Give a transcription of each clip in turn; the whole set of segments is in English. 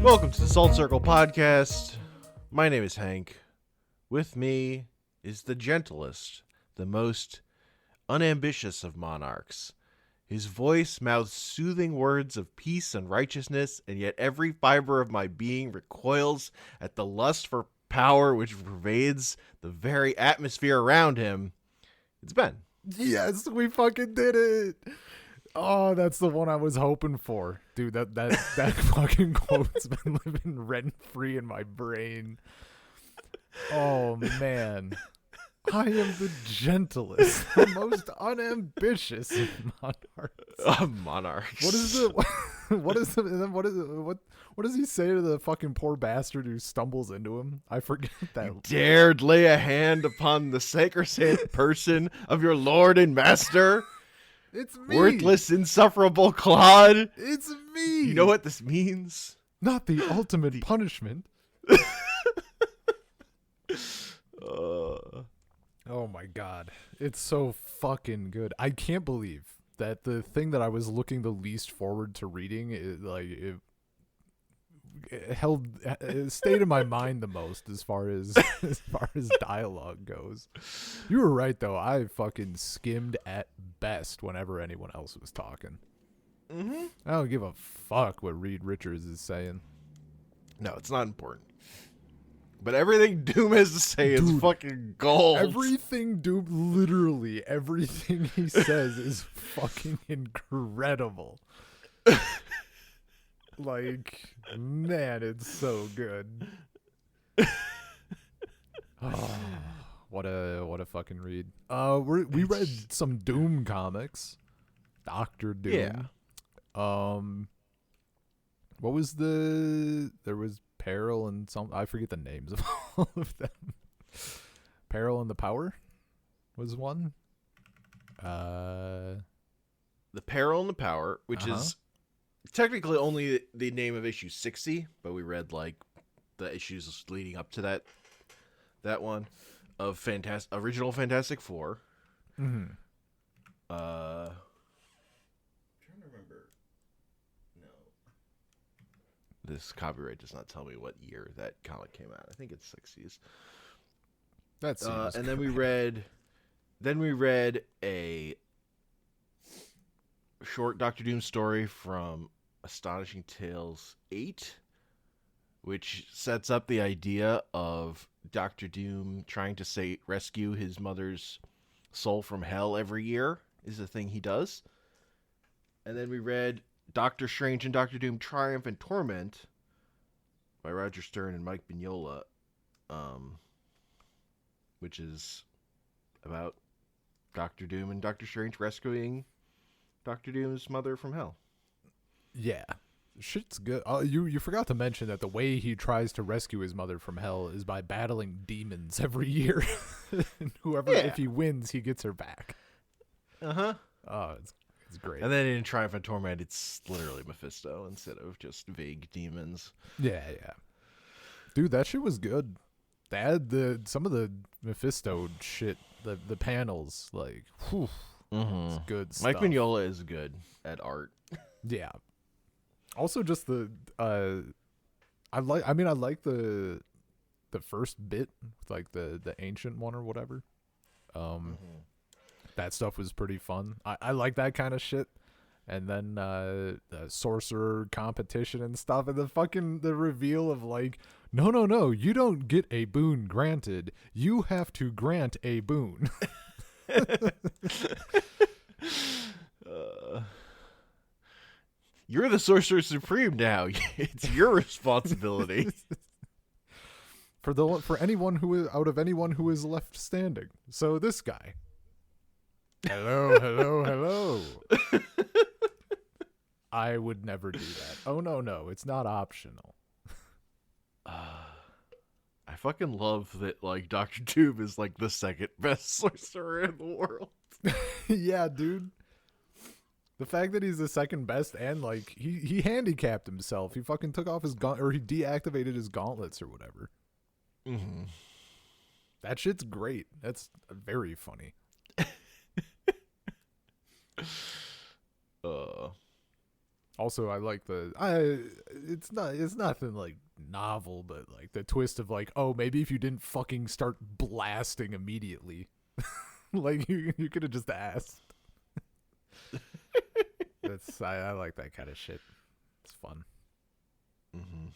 Welcome to the Salt Circle Podcast. My name is Hank. With me is the gentlest, the most unambitious of monarchs. His voice mouths soothing words of peace and righteousness, and yet every fiber of my being recoils at the lust for power which pervades the very atmosphere around him. It's Ben. Yes, we fucking did it. Oh, that's the one I was hoping for. Dude, that fucking quote's been living rent-free in my brain. Oh, man. I am the gentlest, the most unambitious of monarchs. Monarchs. What does he say to the fucking poor bastard who stumbles into him? I forget that. You dared lay a hand upon the sacrosanct person of your lord and master? It's me. Worthless, insufferable clod. It's me. You know what this means? Not the ultimate punishment. Oh my god. It's so fucking good. I can't believe that the thing that I was looking the least forward to reading it stayed in my mind the most as far as dialogue goes. You were right though. I fucking skimmed at best whenever anyone else was talking. Mm-hmm. I don't give a fuck what Reed Richards is saying. No, it's not important. But everything Doom has to say is fucking gold. Literally everything he says is fucking incredible. Like, man, it's so good. Oh, what a fucking read. We read some Doom comics. Dr. Doom. Yeah. What was there was Peril and I forget the names of all of them. Peril and the Power was one. The Peril and the Power, which is technically only the name of issue 60, but we read like the issues leading up to that one of original Fantastic Four. Mm-hmm. Trying to remember. No. This copyright does not tell me what year that comic came out. I think it's 60s. That's and then we read a short Doctor Doom story from Astonishing Tales 8, which sets up the idea of Doctor Doom trying to rescue his mother's soul from hell every year is the thing he does. And then we read Doctor Strange and Doctor Doom Triumph and Torment by Roger Stern and Mike Mignola, which is about Doctor Doom and Doctor Strange rescuing Doctor Doom's mother from hell. Yeah. Shit's good. You forgot to mention that the way he tries to rescue his mother from hell is by battling demons every year. And if he wins, he gets her back. Uh-huh. Oh, it's great. And then in Triumph and Torment, it's literally Mephisto instead of just vague demons. Yeah. Dude, that shit was good. They had some of the Mephisto shit, the panels, like, whew. Mm-hmm. It's good stuff. Mike Mignola is good at art. Yeah. Also, just I like the first bit, like the ancient one or whatever. That stuff was pretty fun. I like that kind of shit. And then the sorcerer competition and stuff, and the reveal of like, no, you don't get a boon granted. You have to grant a boon. You're the Sorcerer Supreme now. It's your responsibility. for anyone who is left standing. So this guy. Hello. I would never do that. Oh no, it's not optional. I fucking love that, like, Dr. Doom is like the second best sorcerer in the world. Yeah, dude. The fact that he's the second best and like he handicapped himself. He fucking took off his he deactivated his gauntlets or whatever. Mm-hmm. That shit's great. That's very funny. Also, I like it's nothing like novel, but like the twist of like, oh, maybe if you didn't fucking start blasting immediately, like you could have just asked. I like that kind of shit. It's fun. Mm-hmm.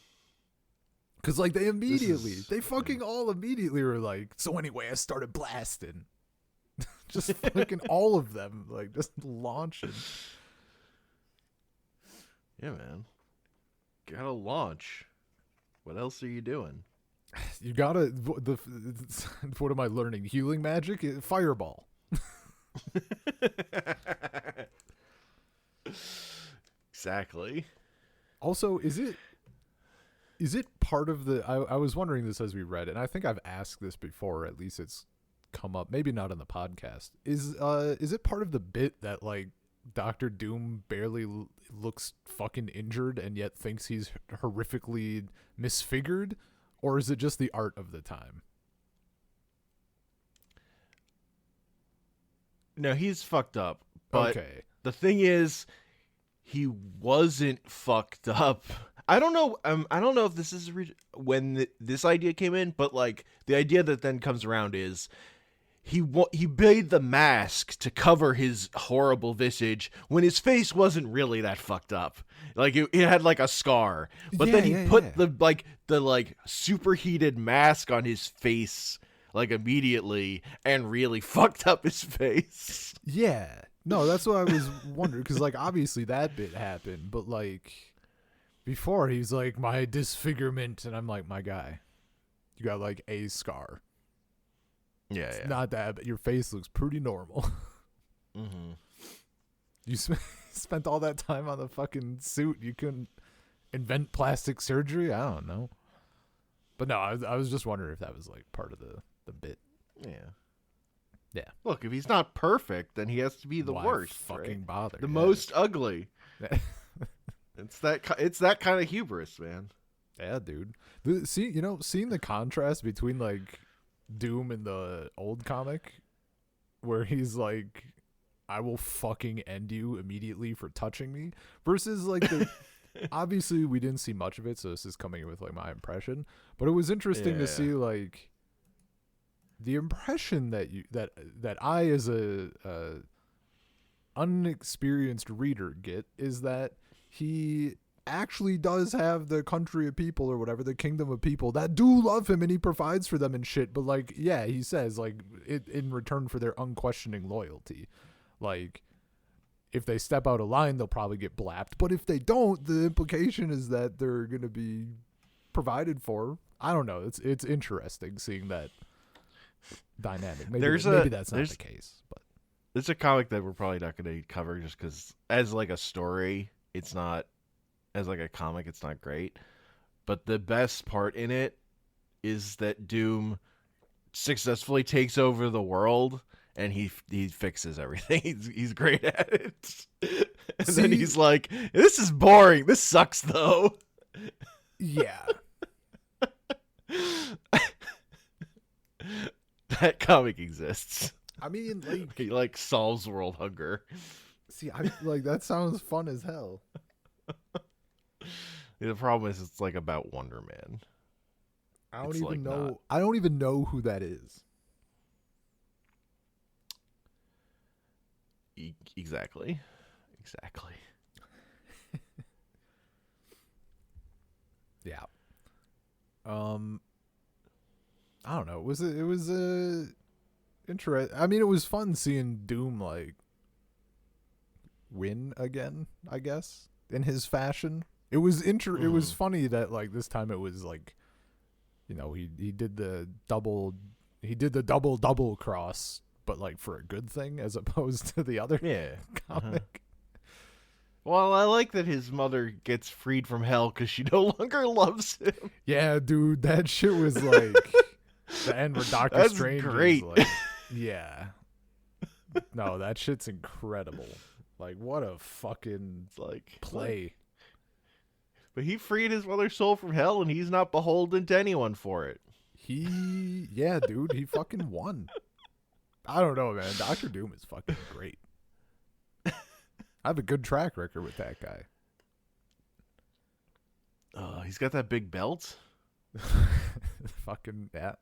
Cause like they fucking all immediately were like, so anyway, I started blasting. Just fucking all of them, like just launching. Yeah, man. Gotta launch. What else are you doing? You gotta. What am I learning? Healing magic? Fireball. Exactly. Also, is it part of the? I was wondering this as we read, and I think I've asked this before. At least it's come up. Maybe not in the podcast. Is it part of the bit that like Doctor Doom barely looks fucking injured and yet thinks he's horrifically misfigured, or is it just the art of the time? No, he's fucked up. But Okay. the thing is, he wasn't fucked up. I don't know. I don't know if this is when this idea came in, but like the idea that then comes around is he made the mask to cover his horrible visage when his face wasn't really that fucked up. Like it had like a scar, but then he put the superheated mask on his face like immediately and really fucked up his face. Yeah. No, that's what I was wondering, because like obviously that bit happened, but like before he's like, my disfigurement, and I'm like, my guy, you got like a scar. Yeah, It's not that, but your face looks pretty normal. Mm-hmm. You spent all that time on the fucking suit. You couldn't invent plastic surgery? I don't know. But no, I was just wondering if that was like part of the bit. Yeah. Yeah. Look, if he's not perfect, then he has to be the Why worst. fucking right? bother? The Yeah. most ugly. It's that kind of hubris, man. Yeah, dude. Seeing the contrast between like Doom in the old comic, where he's like, I will fucking end you immediately for touching me, versus like the obviously we didn't see much of it, so this is coming with like my impression, but it was interesting to see like the impression that I as a unexperienced reader get is that he actually does have the country of people or whatever, the kingdom of people that do love him and he provides for them and shit. But like, yeah, he says like it in return for their unquestioning loyalty. Like if they step out of line, they'll probably get blapped. But if they don't, the implication is that they're going to be provided for. I don't know. It's interesting seeing that dynamic. Maybe that's not the case, but it's a comic that we're probably not going to cover just because as like a story, it's not. As like a comic, it's not great. But the best part in it is that Doom successfully takes over the world and he fixes everything. He's great at it. And then he's like, this is boring. This sucks though. Yeah. That comic exists. I mean, like he like solves world hunger. See, I like that sounds fun as hell. The problem is it's like about Wonder Man. I don't even know who that is. Exactly. Yeah. I don't know. It was interesting. I mean, it was fun seeing Doom like win again, I guess, in his fashion. It was It was funny that like this time it was like, you know, he did the double cross, but like for a good thing as opposed to the other comic. Well, I like that his mother gets freed from hell because she no longer loves him. Yeah, dude, that shit was like the end where Doctor Strange great. is like, yeah. No, that shit's incredible. Like, what a fucking like play. But he freed his mother's soul from hell, and he's not beholden to anyone for it. Yeah, dude, he fucking won. I don't know, man. Doctor Doom is fucking great. I have a good track record with that guy. He's got that big belt. Fucking yeah,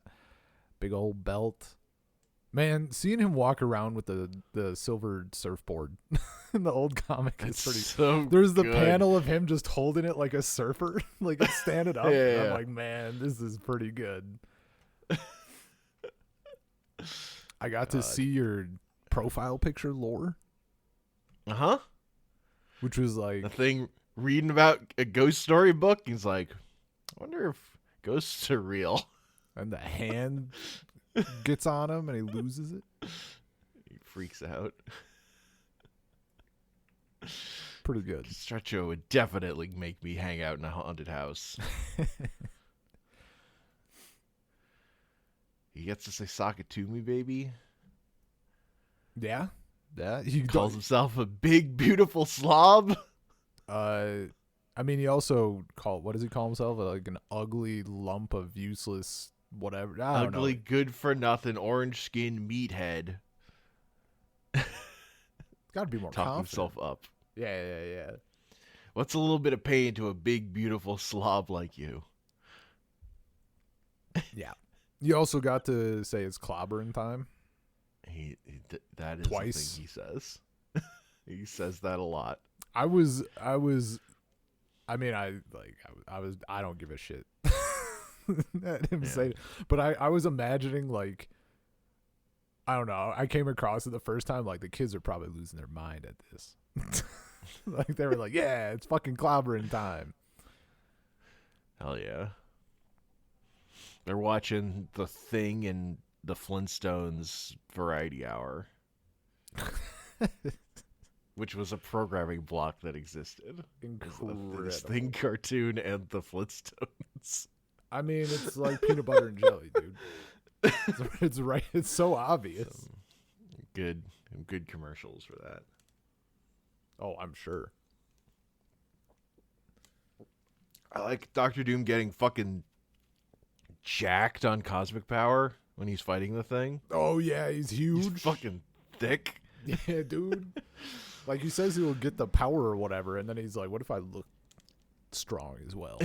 big old belt. Man, seeing him walk around with the silver surfboard in the old comic is pretty. So There's the good. panel of him just holding it like a surfer, like it's standing up. Yeah. And I'm like, man, this is pretty good. I got to see your profile picture lore, which was like the thing reading about a ghost story book. He's like, I wonder if ghosts are real. and the hand gets on him and he loses it. He freaks out. Pretty good. Stretcho would definitely make me hang out in a haunted house. He gets to say "sock it to me, baby." Yeah. He Calls himself a big, beautiful slob. I mean, he also what does he call himself? Like an ugly lump of useless whatever. I don't Ugly, know. good for nothing, orange skin meathead. Got to be more Talk confident. himself up. Yeah. What's a little bit of pain to a big, beautiful slob like you? Yeah. You also got to say it's clobbering time. That is Twice. the thing he says. He says that a lot. I don't give a shit. At him say it. But I was imagining like, I don't know. I came across it the first time like the kids are probably losing their mind at this. Like they were like, yeah, it's fucking clobbering time. Hell yeah. They're watching The Thing and the Flintstones Variety Hour. Which was a programming block that existed. Incredible. This Thing cartoon and the Flintstones. I mean, it's like peanut butter and jelly, dude. It's right. It's so obvious. Good commercials for that. Oh, I'm sure. I like Doctor Doom getting fucking jacked on cosmic power when he's fighting the Thing. Oh yeah, he's huge. He's fucking thick. Yeah, dude. Like he says he'll get the power or whatever, and then he's like, "What if I look strong as well?"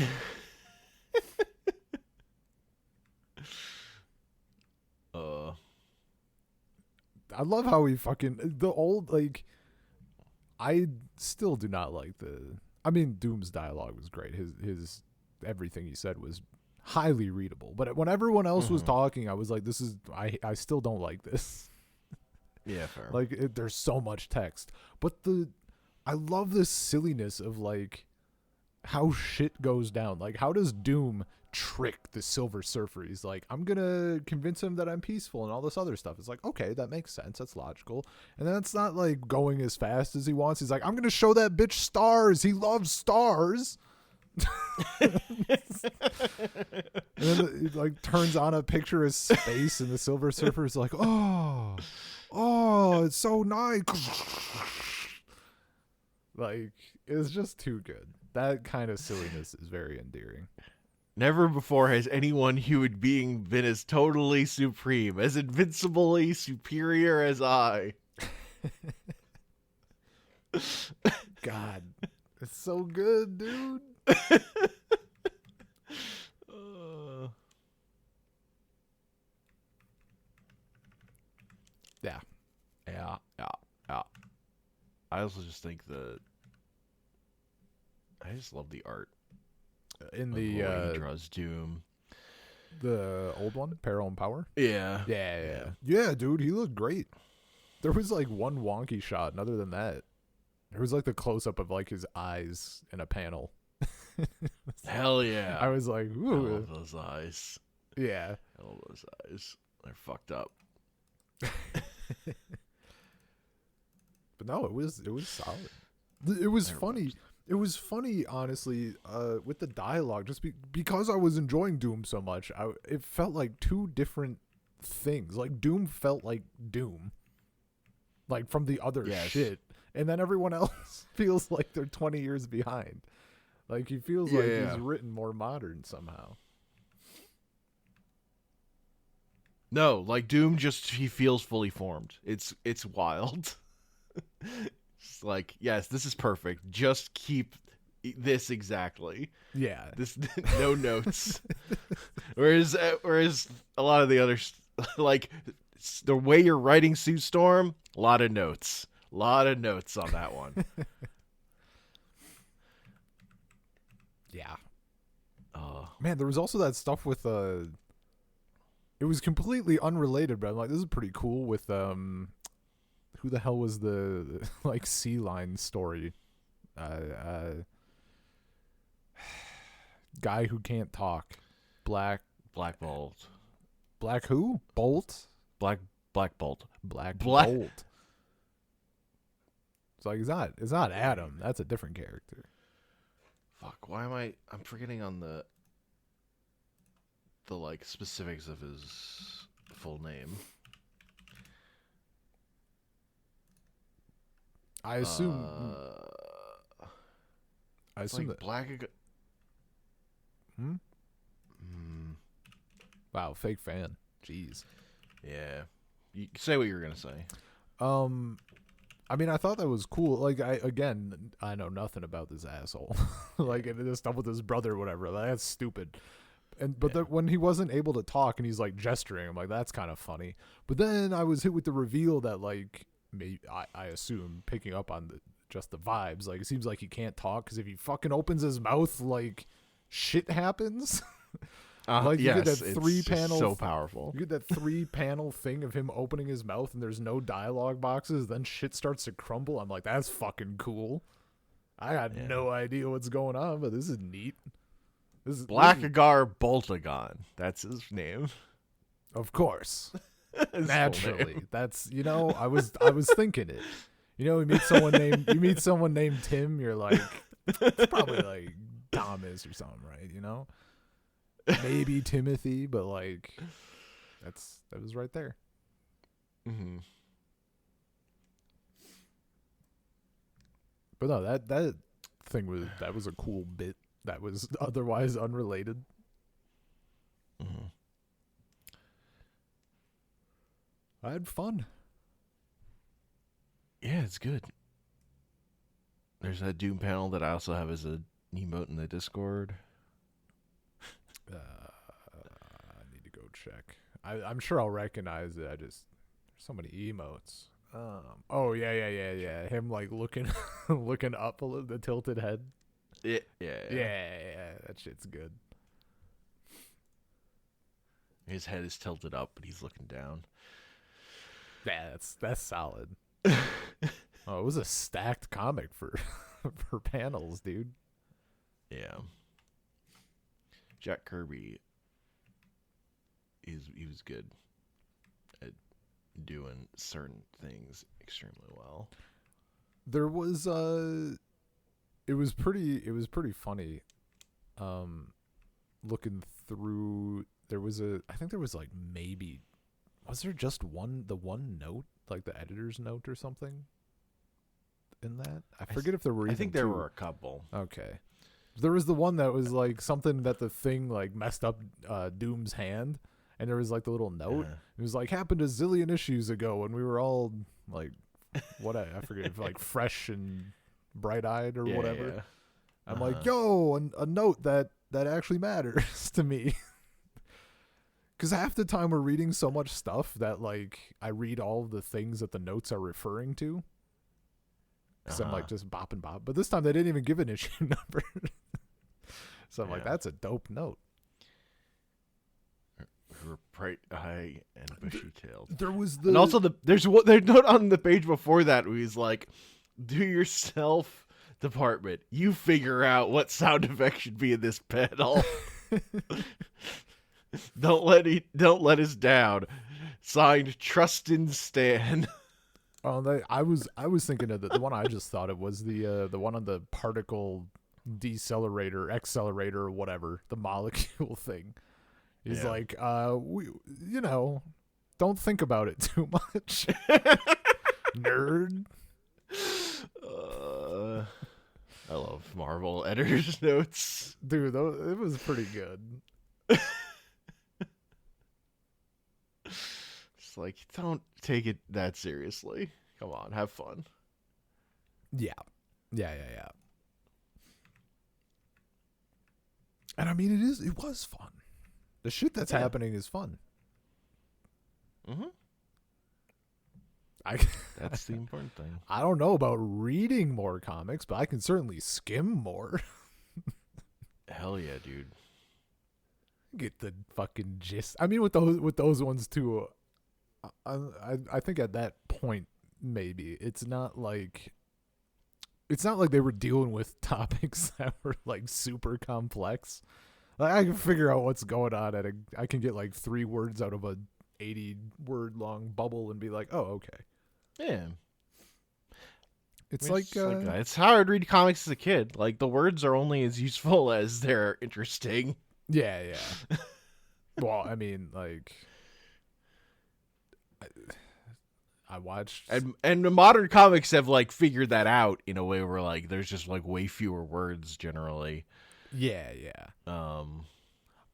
I love how he fucking the old like. I still do not like the. I mean, Doom's dialogue was great. His everything he said was highly readable. But when everyone else was talking, I was like, "This is I still don't like this." Yeah, fair. Like there's so much text, but I love the silliness of like how shit goes down. Like how does Doom trick the Silver Surfer? He's like, I'm gonna convince him that I'm peaceful and all this other stuff. It's like, okay, that makes sense. That's logical. And then it's not like going as fast as he wants. He's like, I'm gonna show that bitch stars. He loves stars. And then it like turns on a picture of space, and the Silver Surfer is like, oh, it's so nice. Like it's just too good. That kind of silliness is very endearing. Never before has anyone human being been as totally supreme, as invincibly superior as I. God, it's so good, dude. Yeah. I also just think I just love the art. In The way the he draws Doom. the old one, Peril and Power. Yeah. Yeah, dude, he looked great. There was like one wonky shot, and other than that, there was like the close up of like his eyes in a panel. Hell yeah. I was like, I ooh, love those eyes. yeah. I love those eyes. They're fucked up. But no, it was solid. It was funny. It was funny, honestly, with the dialogue, just because I was enjoying Doom so much. It felt like two different things. Like Doom felt like Doom, like from the other shit, and then everyone else feels like they're 20 years behind. Like he feels like he's written more modern somehow. No, like Doom he feels fully formed. It's wild. It's like, yes, this is perfect. Just keep this exactly. Yeah. This no notes. Whereas a lot of the others, like the way you're writing Sue Storm, a lot of notes on that one. Yeah. Oh Man, there was also that stuff with it was completely unrelated, but I'm like, this is pretty cool with who the hell was the like sea lion story? Guy who can't talk. Black Bolt, Black who? Bolt? Black Bolt, Black Black. Bolt. It's like it's not Adam. That's a different character. Fuck, why am I'm forgetting on the like specifics of his full name. I assume Like that. Black. Hmm? Wow, fake fan. Jeez. Yeah, you say what you were gonna say. I mean, I thought that was cool. Like, I know nothing about this asshole. Like, and this stuff with his brother or whatever. That's stupid. But when he wasn't able to talk and he's like gesturing, I'm like, that's kind of funny. But then I was hit with the reveal that like, maybe I assume picking up on just the vibes. Like, it seems like he can't talk because if he fucking opens his mouth, like, shit happens. Like, you get that three-panel, so powerful. You get that 3-panel thing of him opening his mouth and there's no dialogue boxes. Then shit starts to crumble. I'm like, that's fucking cool. I had no idea what's going on, but this is neat. Blackagar Boltagon. That's his name. Of course. His Naturally. That's, I was thinking it. You meet someone named Tim, you're like, it's probably like Thomas or something, right? Maybe Timothy, but like that was right there. Mm-hmm. But no, that thing was a cool bit that was otherwise unrelated. Mm-hmm. I had fun. Yeah, it's good. There's that Doom panel that I also have as a emote in the Discord. I need to go check. I'm sure I'll recognize it. There's so many emotes. Oh yeah. Him like looking up a little, the tilted head. Yeah. That shit's good. His head is tilted up, but he's looking down. Yeah, that's solid. Oh, it was a stacked comic for panels, dude. Yeah. Jack Kirby he was good at doing certain things extremely well. There was it was pretty funny looking through. I think there was like maybe, was there just the one note, like the editor's note or something in that? I forget if there were even I think there two. were a couple. Okay. There was the one that was like something that the thing like messed up Doom's hand, and there was like the little note. It was like happened a zillion issues ago, and we were all like, what I forget, if like fresh and bright eyed or whatever. Yeah. I'm like, yo, a note that actually matters to me. Because half the time we're reading so much stuff that like I read all of the things that the notes are referring to. Because I'm like just bop. But this time they didn't even give an issue number. So I'm like, that's a dope note. Her bright eye and bushy-tailed. There was the... And also there's note on the page before that where he's like, do yourself department. You figure out what sound effect should be in this panel. Don't let us down. Signed, Trustin Stan. Oh, I was thinking of the one I just thought it was the one on the particle decelerator, accelerator, or whatever, the molecule thing. He's like, we, don't think about it too much, nerd. I love Marvel editor's notes, dude. It was pretty good. It's like, don't take it that seriously. Come on, have fun. Yeah. And I mean, it was fun. The shit that's happening is fun. Mm-hmm. I That's the important thing. I don't know about reading more comics, but I can certainly skim more. Hell yeah, dude. Get the fucking gist. I mean, with those ones too. I think at that point maybe it's not like they were dealing with topics that were like super complex. Like I can figure out what's going on I can get like 3 words out of a 80 word long bubble and be like, oh, okay. Yeah. It's it's how I'd read comics as a kid. Like the words are only as useful as they're interesting. yeah. Well, I mean, like I watched and the modern comics have like figured that out in a way where like there's just like way fewer words generally. Yeah.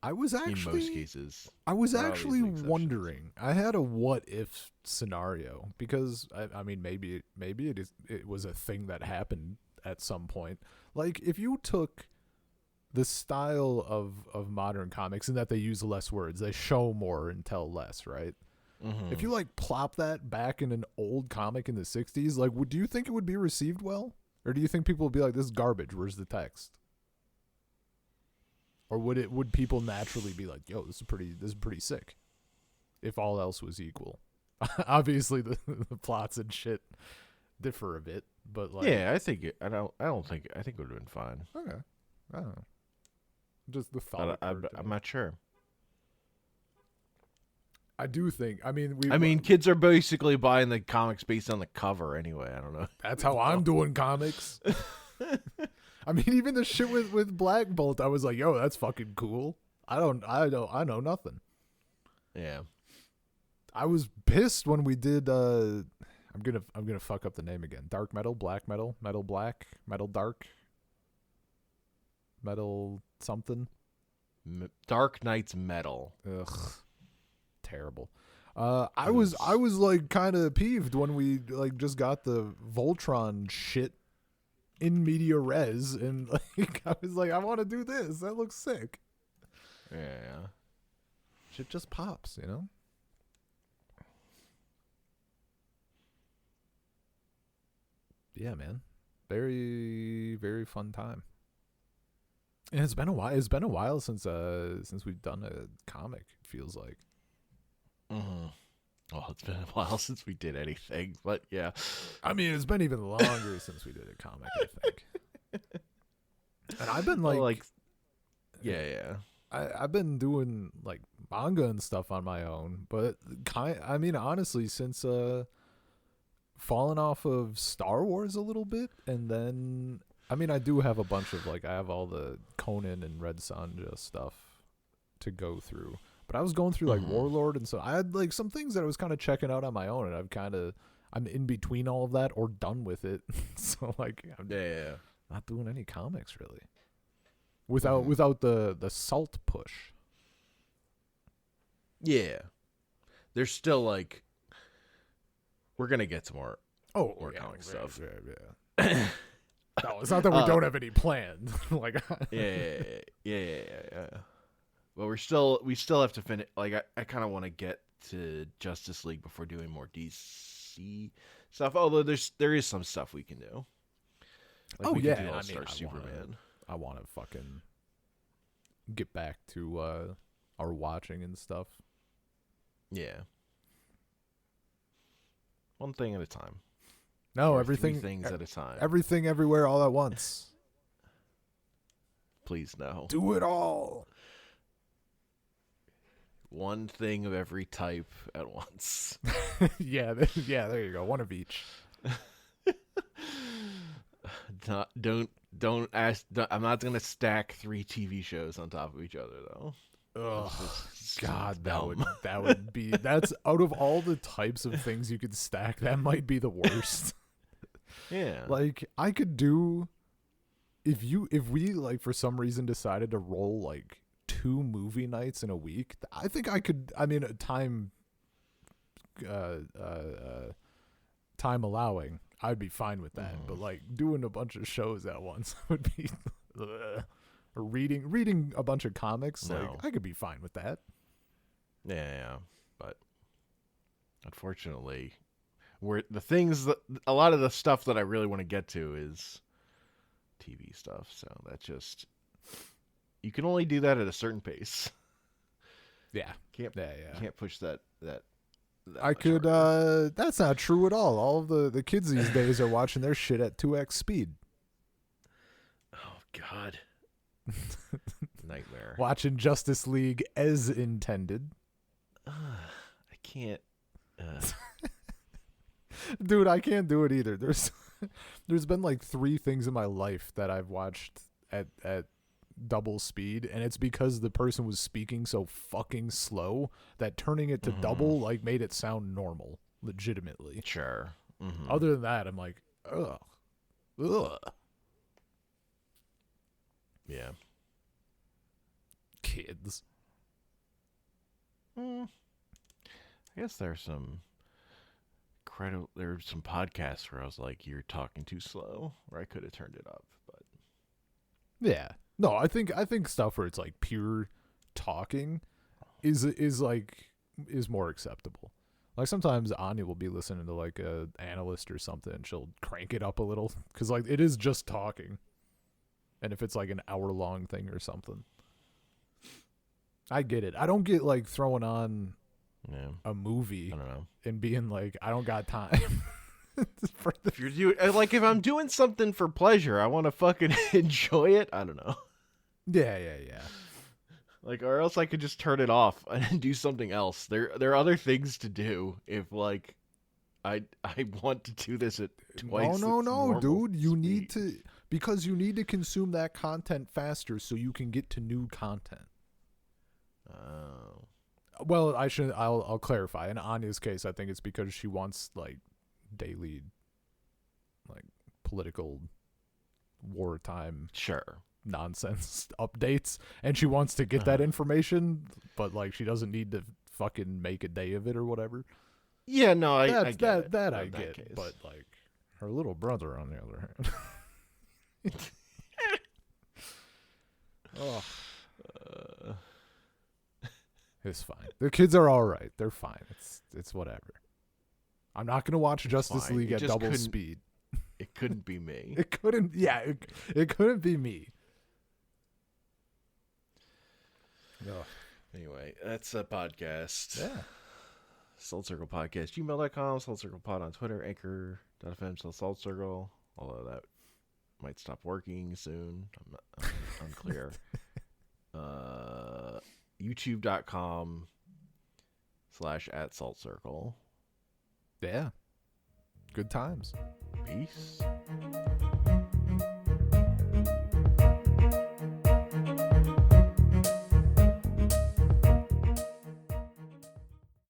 I was in most cases. I was actually wondering. I had a what if scenario because I mean maybe it was a thing that happened at some point. Like if you took the style of modern comics in that they use less words, they show more and tell less, right? Mm-hmm. If you like plop that back in an old comic in the 60s, like do you think it would be received well? Or do you think people would be like, this is garbage, where's the text? Or would people naturally be like, yo, this is pretty sick, if all else was equal? Obviously the plots and shit differ a bit, but like yeah, I think it would have been fine. Okay. I don't know. Just the thought. I'm not sure. I do think. I mean, kids are basically buying the comics based on the cover anyway. I don't know. That's how I'm doing comics. I mean, even the shit with Black Bolt, I was like, "Yo, that's fucking cool." I know nothing. Yeah. I was pissed when we did. I'm gonna fuck up the name again. Dark metal, black metal, metal black, metal dark, metal something. Dark Knight's Metal. Ugh. Terrible. I was like kind of peeved when we like just got the Voltron shit in media res, and like I was like, I want to do this. That looks sick. Yeah. Shit just pops, you know. Yeah, man. Very, very fun time. And it's been a while. It's been a while since we've done a comic. It feels like. Mm-hmm. Well, it's been a while since we did anything, but yeah. I mean, it's been even longer since we did a comic, I think. And I've been yeah. I've been doing like manga and stuff on my own, but I mean, honestly, since falling off of Star Wars a little bit, and then I mean, I do have a bunch of like I have all the Conan and Red Sonja stuff to go through. But I was going through like Warlord, and so I had like some things that I was kind of checking out on my own, and I'm in between all of that or done with it. So like I'm not doing any comics really. Without the salt push. Yeah. There's still like we're gonna get some more comic stuff. Yeah. No, it's not that we don't have any planned. Like yeah. Well, we still have to finish. Like, I kind of want to get to Justice League before doing more DC stuff. Although there is some stuff we can do. Like we can do All-Star Superman. I want to fucking get back to our watching and stuff. Yeah. One thing at a time. No, or everything. 3 things at a time. Everything, everywhere, all at once. Please no. Do it all. One thing of every type at once. yeah, there you go. One of each. Don't ask. I'm not gonna stack 3 TV shows on top of each other though. Oh God, that would be that's out of all the types of things you could stack, that might be the worst. Yeah, like I could do if we like for some reason decided to roll like 2 movie nights in a week. I think I could. I mean, time allowing, I'd be fine with that. But like doing a bunch of shows at once would be Or reading a bunch of comics, No. like I could be fine with that. Yeah, but unfortunately, a lot of the stuff that I really want to get to is TV stuff. So you can only do that at a certain pace. Yeah. You can't push that I much could harder. that's not true at all. All of the kids these days are watching their shit at 2x speed. Oh God. Nightmare. Watching Justice League as intended. I can't. Dude, I can't do it either. There's been like 3 things in my life that I've watched at double speed, and it's because the person was speaking so fucking slow that turning it to double like made it sound normal, legitimately. Sure. Mm-hmm. Other than that, I'm like, ugh. Yeah. Kids. I guess there's some podcasts where I was like, "You're talking too slow," or I could have turned it up, but Yeah. No, I think stuff where it's like pure talking is more acceptable. Like sometimes Anya will be listening to like a analyst or something, and she'll crank it up a little because like it is just talking. And if it's like an hour-long thing or something, I get it. I don't get like throwing on a movie I don't know. and being like, I don't got time. If you're doing if I'm doing something for pleasure, I want to fucking enjoy it. I don't know. Yeah. Like, or else I could just turn it off and do something else. There are other things to do. If like, I want to do this at twice. No, dude. You need to consume that content faster so you can get to new content. Oh. Well, I'll clarify. In Anya's case, I think it's because she wants like daily, like political wartime nonsense updates, and she wants to get that information, but like she doesn't need to fucking make a day of it or whatever. Yeah, no, I get it. That I get, case. But like her little brother, on the other hand. Oh. It's fine. The kids are all right. They're fine. It's whatever. I'm not gonna watch Justice League at double speed. It couldn't be me. It couldn't. Yeah, it couldn't be me. Ugh. Anyway, that's a podcast. Yeah. Salt Circle Podcast, gmail.com, Salt Circle Pod on Twitter, anchor.fm/Salt Circle. Although that might stop working soon. I'm unclear. YouTube.com/@SaltCircle. Yeah. Good times. Peace.